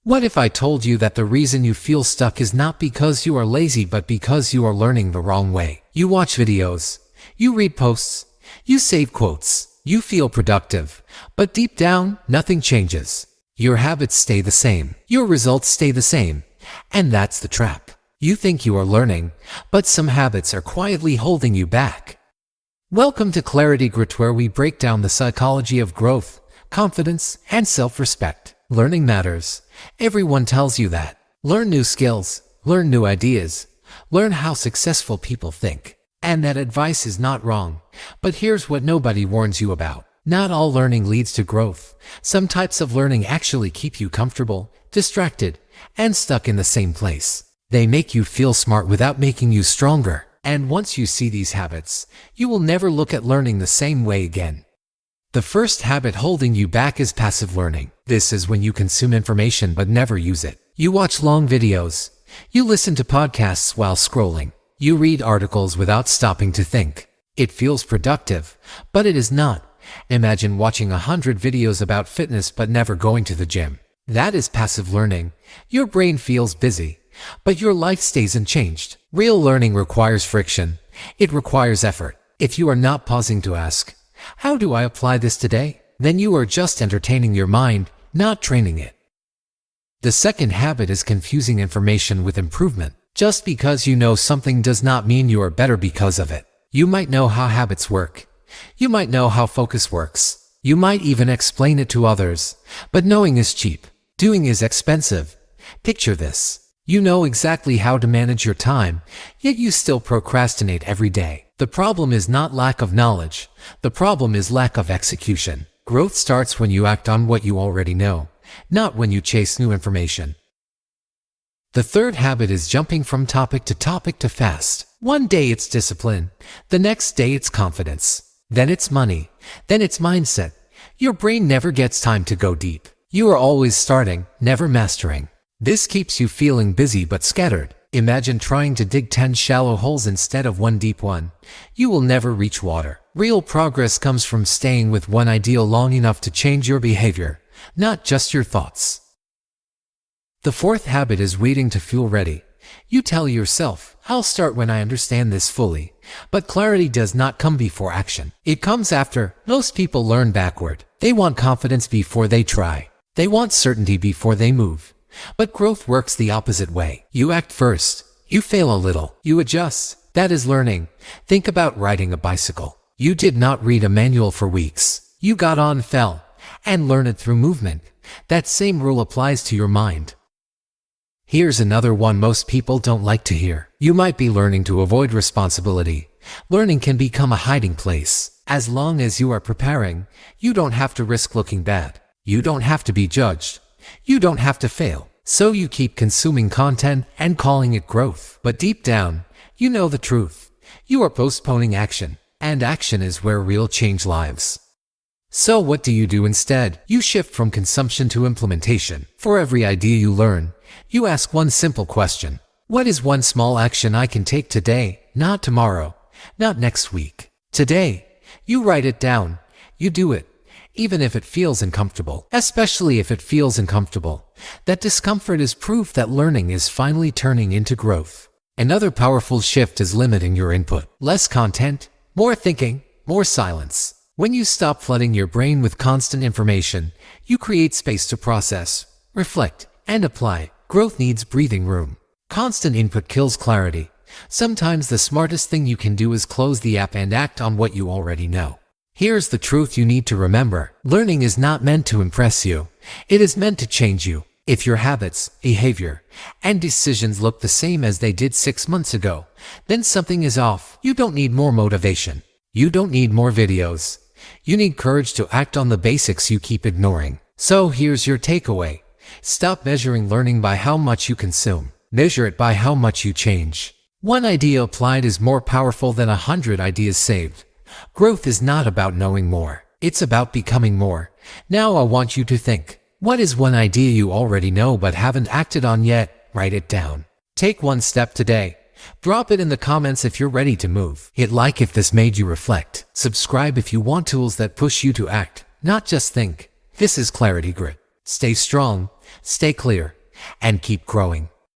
What if I told you that the reason you feel stuck is not because you are lazy but because you are learning the wrong way? You watch videos, you read posts, you save quotes, you feel productive, but deep down, nothing changes. Your habits stay the same, your results stay the same, and that's the trap. You think you are learning, but some habits are quietly holding you back. Welcome to ClarityGrit, where we break down the psychology of growth, confidence, and self-respect. Learning matters. Everyone tells you that. Learn new skills, learn new ideas, learn how successful people think. And that advice is not wrong. But here's what nobody warns you about. Not all learning leads to growth. Some types of learning actually keep you comfortable, distracted, and stuck in the same place. They make you feel smart without making you stronger. And once you see these habits, you will never look at learning the same way again. The first habit holding you back is passive learning. This is when you consume information but never use it. You watch long videos. You listen to podcasts while scrolling. You read articles without stopping to think. It feels productive, but it is not. Imagine watching 100 videos about fitness but never going to the gym. That is passive learning. Your brain feels busy, but your life stays unchanged. Real learning requires friction. It requires effort. If you are not pausing to ask, "How do I apply this today?" then you are just entertaining your mind, not training it. The second habit is confusing information with improvement. Just because you know something does not mean you are better because of it. You might know how habits work. You might know how focus works. You might even explain it to others. But knowing is cheap. Doing is expensive. Picture this. You know exactly how to manage your time, yet you still procrastinate every day. The problem is not lack of knowledge. The problem is lack of execution. Growth starts when you act on what you already know, not when you chase new information. The third habit is jumping from topic to topic too fast. One day it's discipline. The next day it's confidence. Then it's money. Then it's mindset. Your brain never gets time to go deep. You are always starting, never mastering. This keeps you feeling busy but scattered. Imagine trying to dig 10 shallow holes instead of one deep one. You will never reach water. Real progress comes from staying with one idea long enough to change your behavior, not just your thoughts. The fourth habit is waiting to feel ready. You tell yourself, "I'll start when I understand this fully." But clarity does not come before action. It comes after. Most people learn backward. They want confidence before they try. They want certainty before they move. But growth works the opposite way. You act first. You fail a little. You adjust. That is learning. Think about riding a bicycle. You did not read a manual for weeks. You got on, fell, and learned it through movement. That same rule applies to your mind. Here's another one most people don't like to hear. You might be learning to avoid responsibility. Learning can become a hiding place. As long as you are preparing, you don't have to risk looking bad. You don't have to be judged. You don't have to fail. So you keep consuming content and calling it growth. But deep down, you know the truth. You are postponing action. And action is where real change lives. So what do you do instead? You shift from consumption to implementation. For every idea you learn, you ask one simple question. What is one small action I can take today? Not tomorrow, not next week. Today. You write it down. You do it. Even if it feels uncomfortable. Especially if it feels uncomfortable. That discomfort is proof that learning is finally turning into growth. Another powerful shift is limiting your input. Less content, more thinking, more silence. When you stop flooding your brain with constant information, you create space to process, reflect, and apply. Growth needs breathing room. Constant input kills clarity. Sometimes the smartest thing you can do is close the app and act on what you already know. Here's the truth you need to remember. Learning is not meant to impress you. It is meant to change you. If your habits, behavior, and decisions look the same as they did 6 months ago, then something is off. You don't need more motivation. You don't need more videos. You need courage to act on the basics you keep ignoring. So here's your takeaway. Stop measuring learning by how much you consume. Measure it by how much you change. One idea applied is more powerful than 100 ideas saved. Growth is not about knowing more. It's about becoming more. Now I want you to think. What is one idea you already know but haven't acted on yet? Write it down. Take one step today. Drop it in the comments if you're ready to move. Hit like if this made you reflect. Subscribe if you want tools that push you to act, not just think. This is ClarityGrit. Stay strong, stay clear, and keep growing.